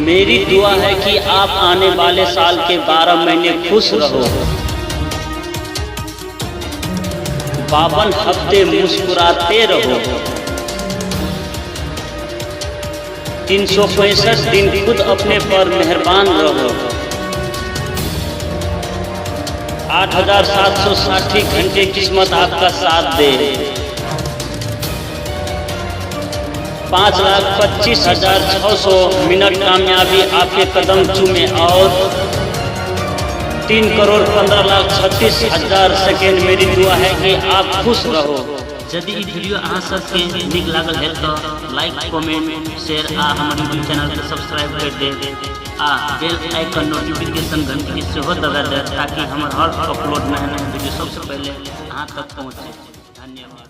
मेरी दुआ है कि आप आने वाले साल के 12 महीने खुश रहो, 52 हफ्ते मुस्कुराते रहो, 365 दिन खुद अपने पर मेहरबान रहो, 8760 घंटे किस्मत आपका साथ दे, 5,25,600 मिनट कामयाबी आपके कदम चूमे और 3,15,36,000 सेकेंड मेरी दुआ है कि आप खुश रहो। यदि ई वीडियो अहाँ सबके नीक लागल है तो लाइक कमेंट शेयर आ हमर यूट्यूब चैनल के सब्सक्राइब कर देब आ बेल आइकन नोटिफिकेशन घंटी के सेहो दबा देब ताकि हमर हर अपलोड नया नया वीडियो सबसे पहले अहाँ तक पहुँचे। धन्यवाद।